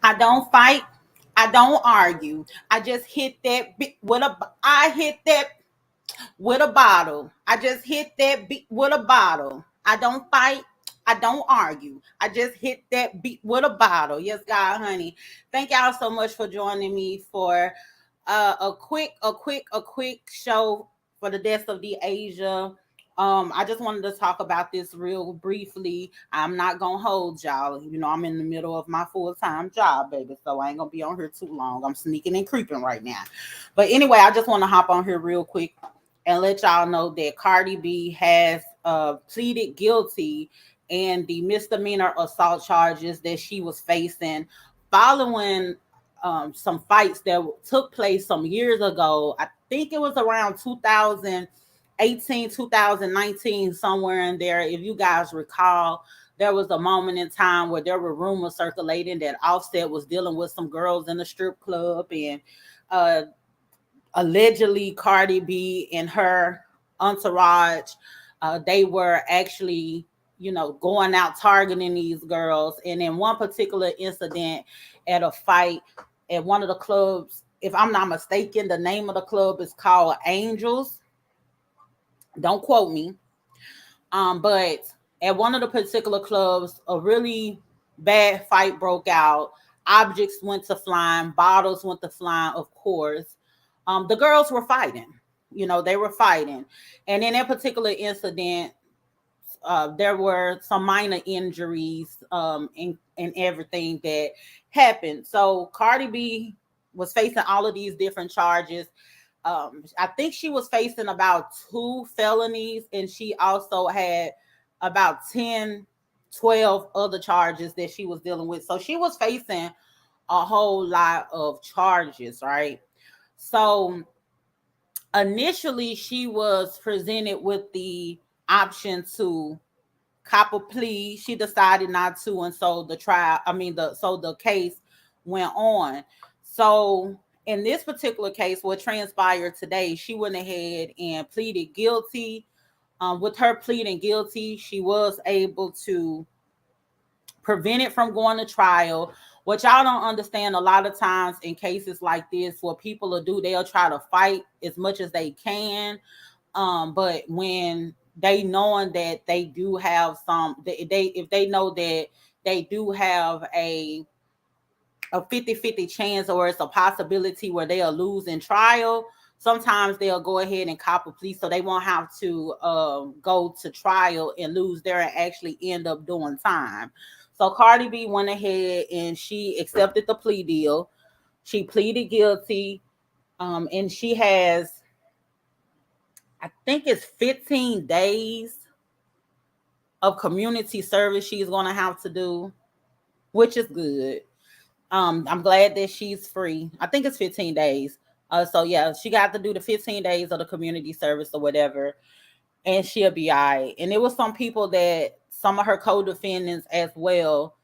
I don't fight. I don't argue. I just hit that with a. I hit that with a bottle. I just hit that beat with a bottle. I don't fight. I don't argue. I just hit that beat with a bottle. Yes, God, honey. Thank y'all so much for joining me for a quick show for the deaths of the Asia. I just wanted to talk about this real briefly. I'm not gonna hold y'all. You know, I'm in the middle of my full-time job, baby. So I ain't gonna be on here too long. I'm sneaking and creeping right now. But anyway, I just want to hop on here real quick and let y'all know that Cardi B has pleaded guilty in the misdemeanor assault charges that she was facing following some fights that took place some years ago. I think it was around 2018, 2019, somewhere in there. If you guys recall, there was a moment in time where there were rumors circulating that Offset was dealing with some girls in a strip club, and uh, allegedly Cardi B and her entourage, they were actually, going out targeting these girls. And in one particular incident at a fight at one of the clubs, if I'm not mistaken, the name of the club is called Angels. Don't quote me. But at one of the particular clubs, a really bad fight broke out. Objects went to flying, bottles went to flying, of course. The girls were fighting. They were fighting. And in that particular incident, there were some minor injuries and everything that happened. So Cardi B was facing all of these different charges. I think she was facing about 2 felonies, and she also had about 10, 12 other charges that she was dealing with. So she was facing a whole lot of charges, right? So initially, she was presented with the option to cop a plea. She decided not to, and so the case went on. So in this particular case, what transpired today, she went ahead and pleaded guilty. With her pleading guilty, she was able to prevent it from going to trial. What y'all don't understand, a lot of times in cases like this, what people will do, they'll try to fight as much as they can. But when they knowing that they do have if they know that they do have a 50-50 chance, or it's a possibility where they'll lose in trial, sometimes they'll go ahead and cop a plea so they won't have to go to trial and lose there and actually end up doing time. So Cardi B went ahead and she accepted the plea deal. She pleaded guilty, and she has, I think it's 15 days of community service she's going to have to do, which is good. I'm glad that she's free. I think it's 15 days. So yeah, she got to do the 15 days of the community service or whatever, and she'll be all right. And it was some of her co-defendants as well,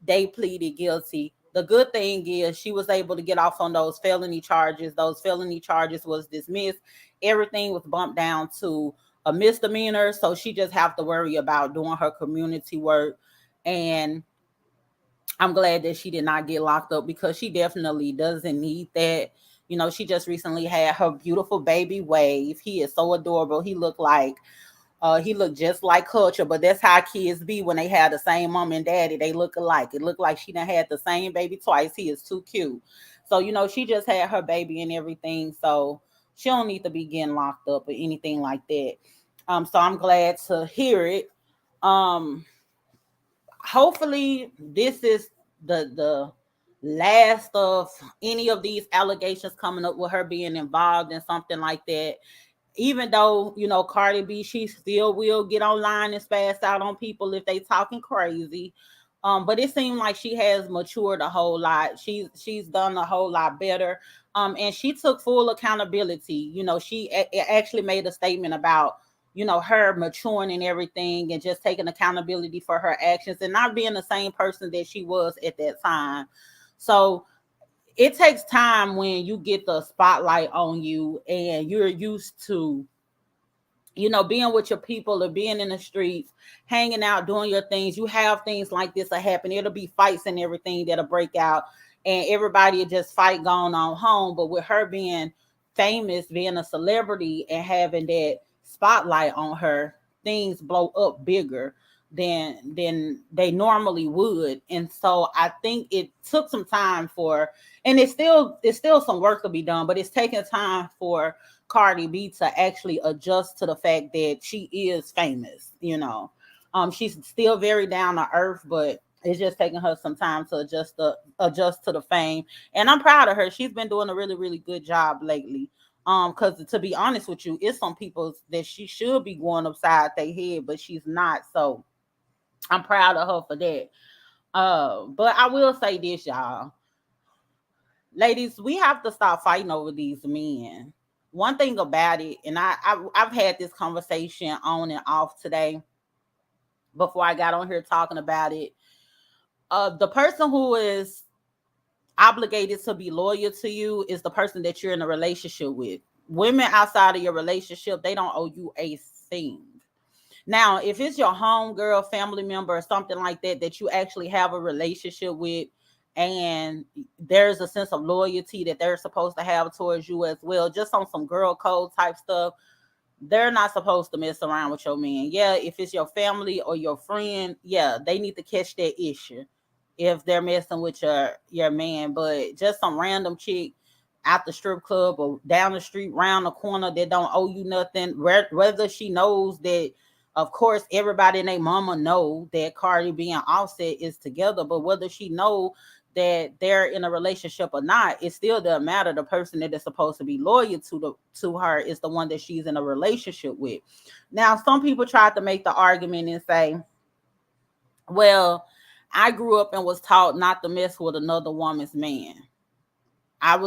they pleaded guilty. The good thing is she was able to get off on those felony charges. Those felony charges was dismissed. Everything was bumped down to a misdemeanor. So she just have to worry about doing her community work. And I'm glad that she did not get locked up, because she definitely doesn't need that. She just recently had her beautiful baby Wave. He is so adorable. He looked just like Culture, but that's how kids be when they have the same mom and daddy. They look alike. It looked like she done had the same baby twice. He is too cute. So, she just had her baby and everything. So she don't need to be getting locked up or anything like that. So I'm glad to hear it. Hopefully this is the last of any of these allegations coming up with her being involved in something like that. Even though, Cardi B, she still will get online and spaz out on people if they talking crazy. But it seemed like she has matured a whole lot. She's done a whole lot better. And she took full accountability. She actually made a statement about, her maturing and everything, and just taking accountability for her actions and not being the same person that she was at that time. So it takes time when you get the spotlight on you and you're used to, being with your people or being in the streets, hanging out, doing your things. You have things like this that happen. It'll be fights and everything that'll break out. and everybody just fight going on home. But with her being famous, being a celebrity, and having that spotlight on her, things blow up bigger than they normally would. And so I think it took some time for, and it's still some work to be done, but it's taking time for Cardi B to actually adjust to the fact that she is famous. She's still very down to earth, but it's just taking her some time to adjust to the fame. And I'm proud of her. She's been doing a really, really good job lately. Because to be honest with you, it's some people that she should be going upside their head, but she's not. So I'm proud of her for that. But I will say this, y'all. Ladies, we have to stop fighting over these men. One thing about it, and I've had this conversation on and off today before I got on here talking about it. The person who is obligated to be loyal to you is the person that you're in a relationship with. Women outside of your relationship, they don't owe you a thing. Now, if it's your home girl, family member, or something like that that you actually have a relationship with, and there's a sense of loyalty that they're supposed to have towards you as well, just on some girl code type stuff, they're not supposed to mess around with your man. Yeah, if it's your family or your friend, yeah, they need to catch that issue if they're messing with your man. But just some random chick at the strip club or down the street, round the corner, that don't owe you nothing, whether she knows that, of course, everybody and their mama know that Cardi B and Offset is together, but whether she know that they're in a relationship or not, it still doesn't matter. The person that is supposed to be loyal to her is the one that she's in a relationship with. Now, some people tried to make the argument and say, well, I grew up and was taught not to mess with another woman's man. I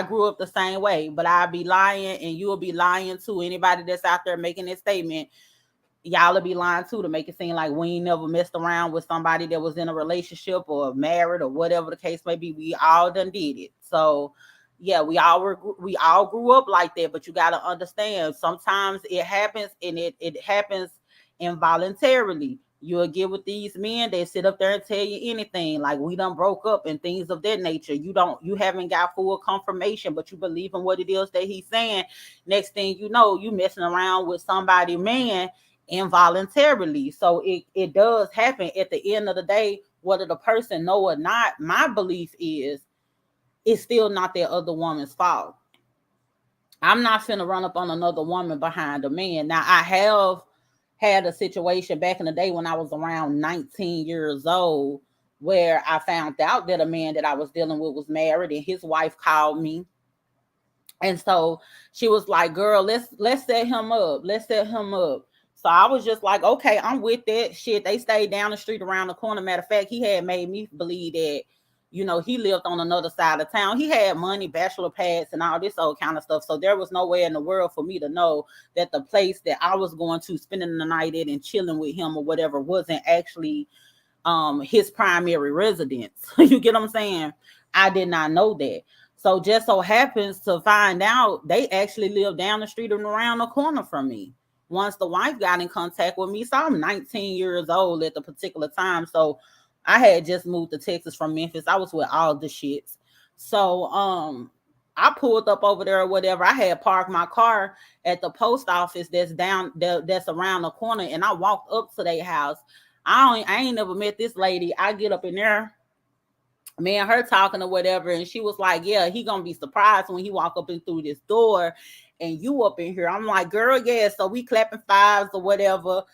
grew up the same way, but I'll be lying and you'll be lying too. Anybody that's out there making this statement, y'all will be lying too, to make it seem like we ain't never messed around with somebody that was in a relationship or married or whatever the case may be. We all done did it. So yeah, we all grew up like that, but you got to understand, sometimes it happens, and it happens involuntarily. You'll get with these men, they sit up there and tell you anything, like we done broke up and things of that nature. You haven't got full confirmation, but you believe in what it is that he's saying. Next thing you know, you messing around with somebody man involuntarily. So it does happen. At the end of the day, whether the person know or not, my belief is it's still not their other woman's fault. I'm not finna run up on another woman behind a man. Now, I have had a situation back in the day when I was around 19 years old, where I found out that a man that I was dealing with was married, and his wife called me. And so she was like, girl, let's set him up. Let's set him up. So I was just like, okay, I'm with that shit. They stayed down the street around the corner. Matter of fact, he had made me believe that, he lived on another side of town. He had money, bachelor pads, and all this old kind of stuff. So there was no way in the world for me to know that the place that I was going to, spending the night at and chilling with him or whatever, wasn't actually his primary residence. You get what I'm saying? I did not know that. So just so happens to find out they actually live down the street and around the corner from me. Once the wife got in contact with me, so I'm 19 years old at the particular time. So I had just moved to Texas from Memphis. I was with all the shits. So I pulled up over there or whatever. I had parked my car at the post office that's around the corner, and I walked up to their house. I ain't never met this lady. I get up in there, me and her talking or whatever, and she was like, yeah, he gonna be surprised when he walk up in through this door and you up in here. I'm like, girl, yeah. So we clapping fives or whatever,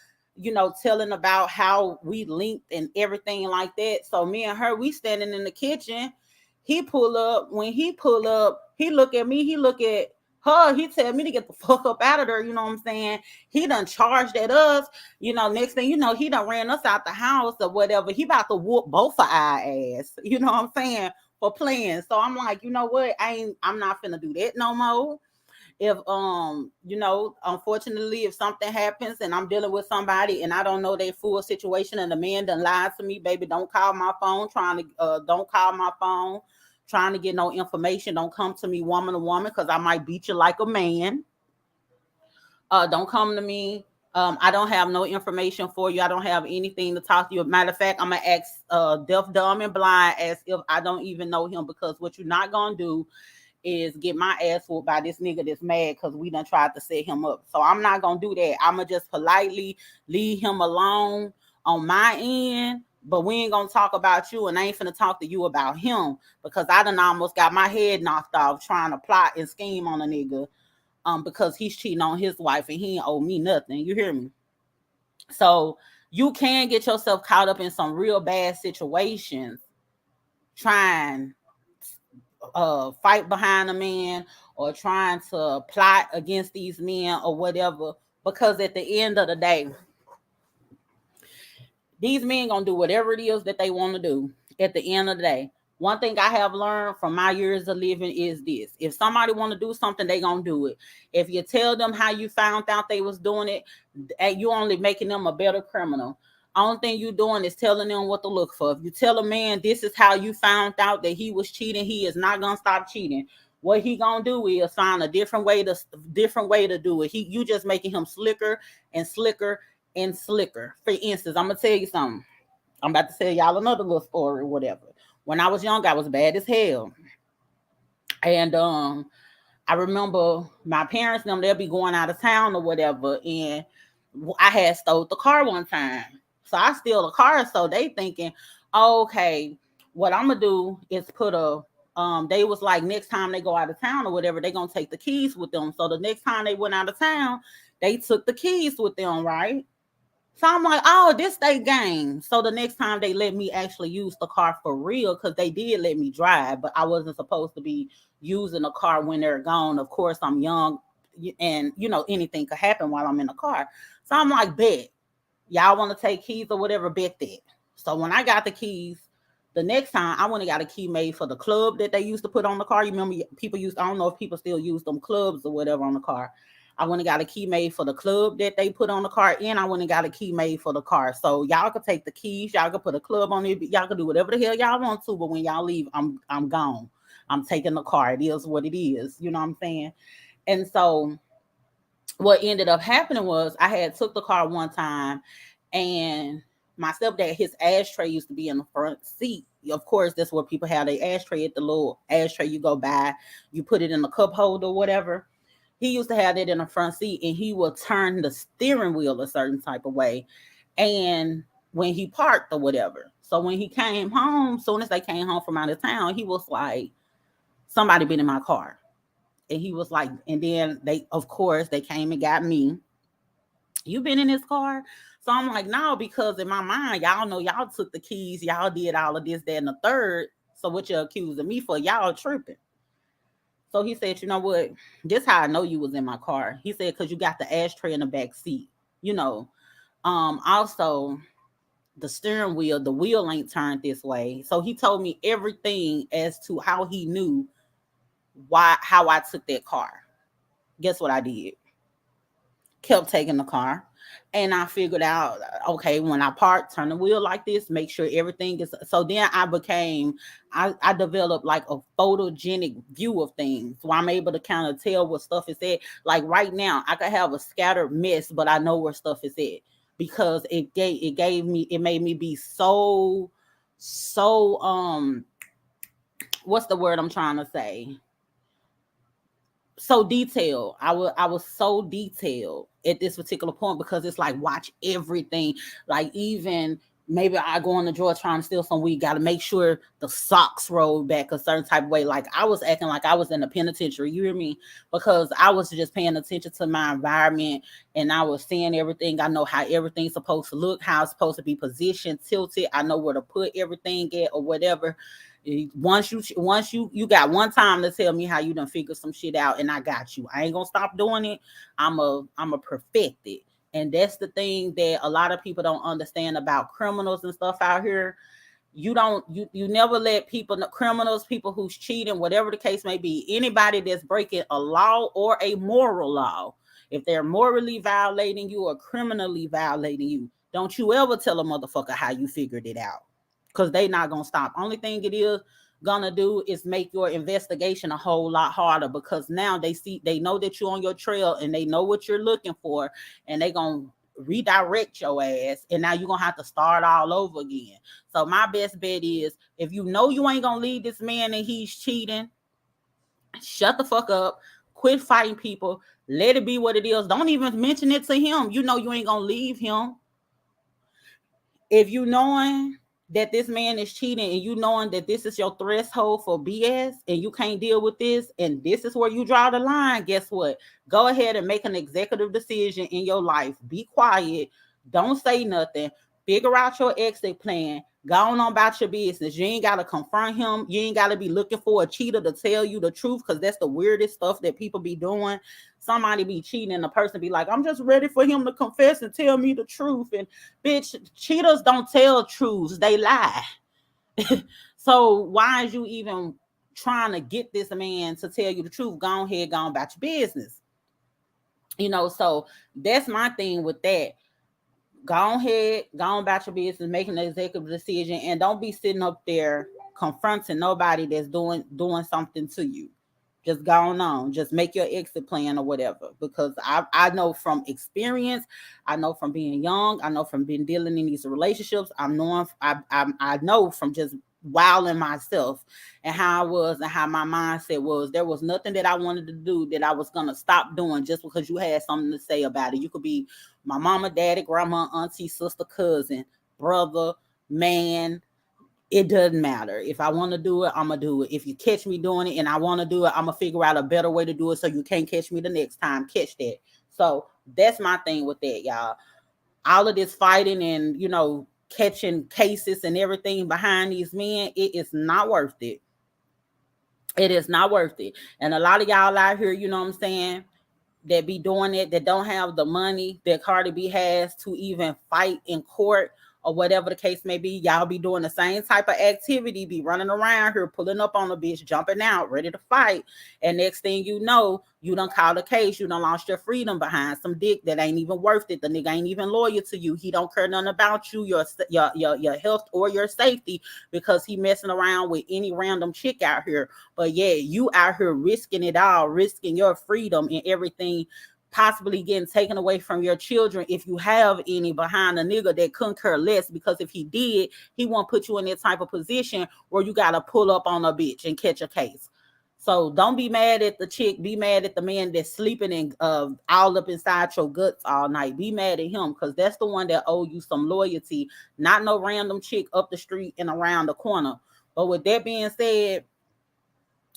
telling about how we linked and everything like that. So me and her, we standing in the kitchen. He pull up. When he pull up, he look at me, he look at her, he tell me to get the fuck up out of there. You know what I'm saying? He done charged at us. Next thing you know, he done ran us out the house or whatever. He about to whoop both of our ass. You know what I'm saying? For playing. So I'm like, you know what? I'm not finna do that no more. If unfortunately, if something happens and I'm dealing with somebody and I don't know their full situation and the man done lied to me, baby, don't call my phone trying to get no information. Don't come to me woman to woman, because I might beat you like a man. Don't come to me I don't have no information for you. I don't have anything to talk to you. Matter of fact, I'm gonna ask deaf, dumb, and blind as if I don't even know him, because what you're not gonna do is get my ass whooped by this nigga that's mad because we done tried to set him up. So I'm not gonna do that. I'ma just politely leave him alone on my end. But we ain't gonna talk about you, and I ain't finna talk to you about him, because I done almost got my head knocked off trying to plot and scheme on a nigga, because he's cheating on his wife and he ain't owe me nothing. You hear me? So you can get yourself caught up in some real bad situations trying fight behind a man, or trying to plot against these men or whatever, because at the end of the day, these men gonna do whatever it is that they want to do at the end of the day. One thing I have learned from my years of living is this: if somebody want to do something, they gonna do it. If you tell them how you found out they was doing it, you only making them a better criminal. Only thing you doing is telling them what to look for. If you tell a man this is how you found out that he was cheating, he is not gonna stop cheating. What he gonna do is find a different way to do it. You just making him slicker and slicker and slicker. For instance, I'm gonna tell you something. I'm about to tell y'all another little story or whatever. When I was young, I was bad as hell. And I remember my parents, they'll be going out of town or whatever, and I had stole the car one time. So I steal the car, so they thinking, oh, okay, what I'm gonna do is put a they was like, next time they go out of town or whatever, they gonna take the keys with them. So the next time they went out of town, they took the keys with them, right? So I'm like, oh, this they game. So the next time they let me actually use the car for real, because they did let me drive, but I wasn't supposed to be using the car when they're gone. Of course, I'm young, and anything could happen while I'm in the car. So I'm like, bet. Y'all want to take keys or whatever, bet that. So when I got the keys, the next time I went and got a key made for the club that they used to put on the car. You remember people I don't know if people still use them clubs or whatever on the car. I went and got a key made for the club that they put on the car, and I went and got a key made for the car. So y'all could take the keys, y'all could put a club on it, y'all could do whatever the hell y'all want to, but when y'all leave, I'm gone. I'm taking the car. It is what it is. You know what I'm saying? And so what ended up happening was I had took the car one time, and my stepdad, his ashtray used to be in the front seat. Of course, that's where people have their ashtray, at the little ashtray you go by. You put it in the cup holder or whatever. He used to have that in the front seat, and he would turn the steering wheel a certain type of way. And when he parked or whatever. So when he came home, soon as they came home from out of town, he was like, somebody been in my car. And he was like, and then they, of course, they came and got me. You been in his car? So I'm like, no, because in my mind, y'all know y'all took the keys, y'all did all of this, that, and the third. So what you're accusing me for? Y'all tripping. So he said, you know what? This how I know you was in my car. He said, because you got the ashtray in the back seat. You know, also the steering wheel, the wheel ain't turned this way. So he told me everything as to how he knew how I took that car. Guess what I did? Kept taking the car. And I figured out, okay, when I park, turn the wheel like this, make sure everything is. So then I developed like a photogenic view of things. So I'm able to kind of tell what stuff is at. Like right now, I could have a scattered mess, but I know where stuff is at, because it made me be so what's the word I'm trying to say? So detailed. I was so detailed at this particular point, because it's like, watch everything. Like, even maybe I go in the drawer trying to steal some weed, got to make sure the socks roll back a certain type of way. Like, I was acting like I was in a penitentiary, you hear me? Because I was just paying attention to my environment, and I was seeing everything. I know how everything's supposed to look, how it's supposed to be positioned, tilted. I know where to put everything at or whatever. Once you got one time to tell me how you done figure some shit out, and I got you. I ain't gonna stop doing it. I'm a perfect it. And that's the thing that a lot of people don't understand about criminals and stuff out here. You never let people, criminals, people who's cheating, whatever the case may be, anybody that's breaking a law or a moral law, if they're morally violating you or criminally violating you, don't you ever tell a motherfucker how you figured it out, because they not gonna stop. Only thing it is gonna do is make your investigation a whole lot harder, because now they know that you're on your trail, and they know what you're looking for, and they gonna redirect your ass, and now you're gonna have to start all over again. So my best bet is, if you know you ain't gonna leave this man and he's cheating, shut the fuck up, quit fighting people, let it be what it is. Don't even mention it to him. You know you ain't gonna leave him. If you knowing that this man is cheating, and you knowing that this is your threshold for BS and you can't deal with this, and this is where you draw the line, guess what? Go ahead and make an executive decision in your life. Be quiet. Don't say nothing. Figure out your exit plan. Go on about your business. You ain't got to confront him. You ain't got to be looking for a cheater to tell you the truth, because that's the weirdest stuff that people be doing. Somebody be cheating and the person be like, I'm just ready for him to confess and tell me the truth. And bitch, cheaters don't tell truths, they lie. So why is you even trying to get this man to tell you the truth? Go ahead, go on about your business. So that's my thing with that. Go ahead, go on about your business, making an executive decision, and don't be sitting up there confronting nobody that's doing something to you. Just go on, just make your exit plan or whatever. Because I know from experience, I know from being young, I know from being dealing in these relationships, I know from just wilding myself and how I was and how my mindset was. There was nothing that I wanted to do that I was gonna stop doing just because you had something to say about it. You could be my mama, daddy, grandma, auntie, sister, cousin, brother, man. It doesn't matter. If I want to do it, I'm going to do it. If you catch me doing it and I want to do it, I'm going to figure out a better way to do it so you can't catch me the next time. Catch that. So that's my thing with that, y'all. All of this fighting and, catching cases and everything behind these men, it is not worth it. It is not worth it. And a lot of y'all out here, you know what I'm saying, that be doing it, that don't have the money that Cardi B has to even fight in court or whatever the case may be. Y'all be doing the same type of activity, be running around here, pulling up on a bitch, jumping out, ready to fight. And next thing you know, you done called a case, you done lost your freedom behind some dick that ain't even worth it. The nigga ain't even loyal to you. He don't care nothing about you, your health or your safety, because he messing around with any random chick out here. But yeah, you out here risking it all, risking your freedom and everything, possibly getting taken away from your children, if you have any, behind a nigga that couldn't care less. Because if he did, he won't put you in that type of position where you got to pull up on a bitch and catch a case. So don't be mad at the chick. Be mad at the man that's sleeping and all up inside your guts all night. Be mad at him, because that's the one that owe you some loyalty, not no random chick up the street and around the corner. But with that being said,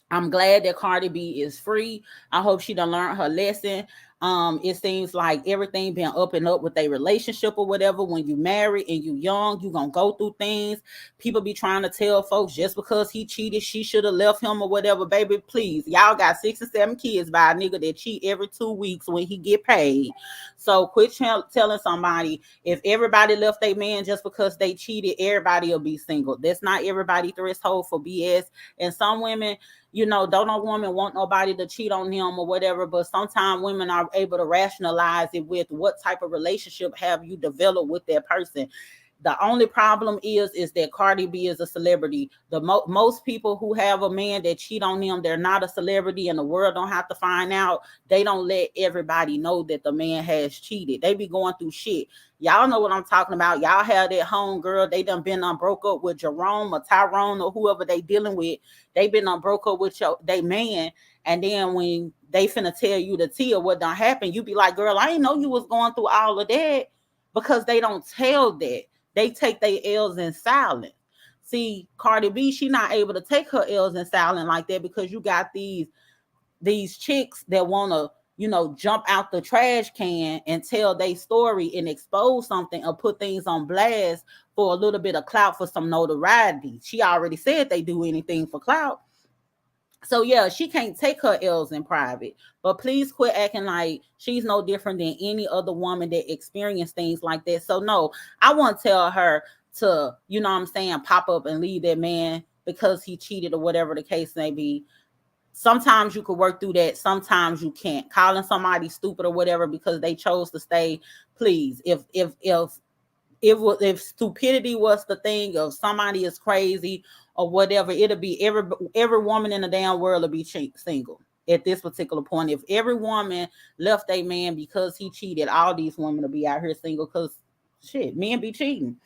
I'm glad that Cardi B is free. I hope she done learned her lesson. It seems like everything been up and up with a relationship or whatever. When you married and you young, you gonna go through things. People be trying to tell folks just because he cheated, she should have left him or whatever. Baby, please. Y'all got 6 or 7 kids by a nigga that cheat every 2 weeks when he get paid. So quit telling somebody, if everybody left their man just because they cheated, everybody will be single. That's not everybody threshold for BS. And some women, don't no woman want nobody to cheat on them or whatever, but sometimes women are able to rationalize it with what type of relationship have you developed with that person. The only problem is that Cardi B is a celebrity. The most people who have a man that cheat on them, they're not a celebrity, and the world don't have to find out. They don't let everybody know that the man has cheated. They be going through shit. Y'all know what I'm talking about. Y'all have that home girl. They done been broke up with Jerome or Tyrone or whoever they dealing with. They been broke up with they man. And then when they finna tell you the tea of what done happened, you be like, girl, I ain't know you was going through all of that. Because they don't tell that. They take their L's in silence. See, Cardi B, she not able to take her L's in silence like that, because you got these chicks that want to, jump out the trash can and tell their story and expose something or put things on blast for a little bit of clout, for some notoriety. She already said they do anything for clout. So yeah, she can't take her L's in private. But please quit acting like she's no different than any other woman that experienced things like that. So no, I won't tell her to, pop up and leave that man because he cheated or whatever the case may be. Sometimes you could work through that. Sometimes you can't. Calling somebody stupid or whatever because they chose to stay. Please, if stupidity was the thing, of somebody is crazy or whatever, it'll be every woman in the damn world will be single. at this particular point. If every woman left a man because he cheated, all these women will be out here single, because shit, men be cheating.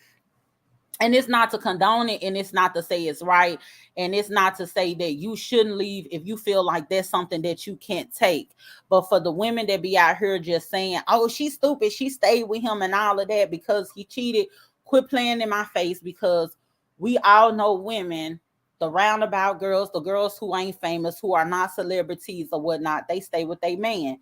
And it's not to condone it, and it's not to say it's right, and it's not to say that you shouldn't leave if you feel like that's something that you can't take. But for the women that be out here just saying, oh, she's stupid, she stayed with him and all of that because he cheated, quit playing in my face, because we all know women, the roundabout girls, the girls who ain't famous, who are not celebrities or whatnot, they stay with their man.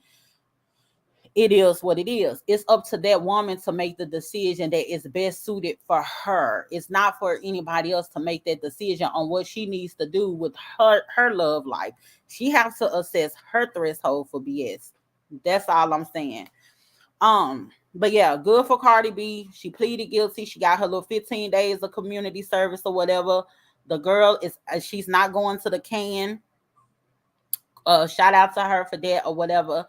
It is what it is. It's up to that woman to make the decision that is best suited for her. It's not for anybody else to make that decision on what she needs to do with her love life. She has to assess her threshold for BS. That's all I'm saying. But yeah, good for Cardi B. She pleaded guilty. She got her little 15 days of community service or whatever. The girl is, she's not going to the can. Shout out to her for that or whatever.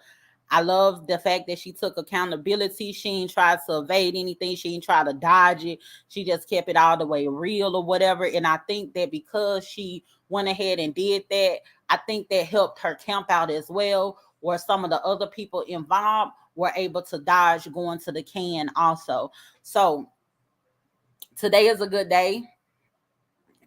I love the fact that she took accountability. She ain't tried to evade anything. She ain't tried to dodge it. She just kept it all the way real or whatever. And I think that because she went ahead and did that, I think that helped her camp out as well, where some of the other people involved were able to dodge going to the can also. So today is a good day.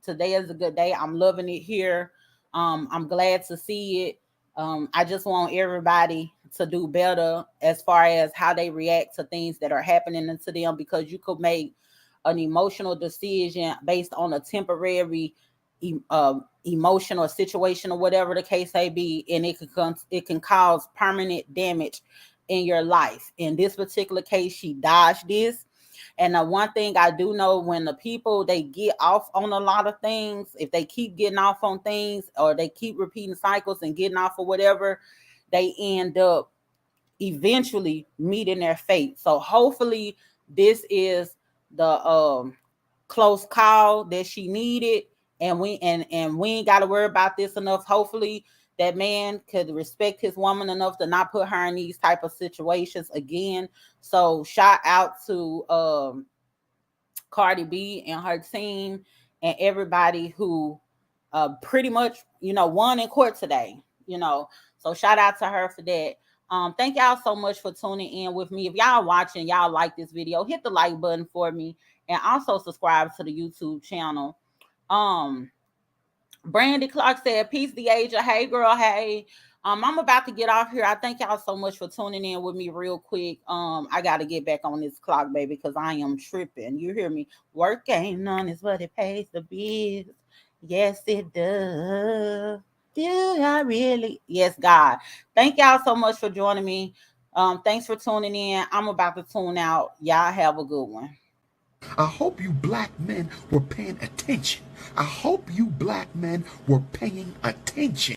Today is a good day. I'm loving it here. I'm glad to see it. I just want everybody to do better as far as how they react to things that are happening to them, because you could make an emotional decision based on a temporary emotion or situation or whatever the case may be, and it can cause permanent damage in your life. In this particular case, she dodged this. And the one thing I do know, when the people, they get off on a lot of things, if they keep getting off on things or they keep repeating cycles and getting off or whatever, they end up eventually meeting their fate. So hopefully this is the close call that she needed, and we ain't got to worry about this enough. Hopefully that man could respect his woman enough to not put her in these type of situations again. So shout out to Cardi B and her team and everybody who pretty much, won in court today. So shout out to her for that. Thank y'all so much for tuning in with me. If y'all watching, y'all like this video, hit the like button for me, and also subscribe to the YouTube channel. Um, Brandy Clark said, peace, the Asia. Hey, girl. Hey. I'm about to get off here. I thank y'all so much for tuning in with me real quick. I got to get back on this clock, baby, because I am tripping. You hear me? Work ain't none is what it pays the bills. Yes, it does. Do I really? Yes, God. Thank y'all so much for joining me. Thanks for tuning in. I'm about to tune out. Y'all have a good one. I hope you black men were paying attention. I hope you black men were paying attention.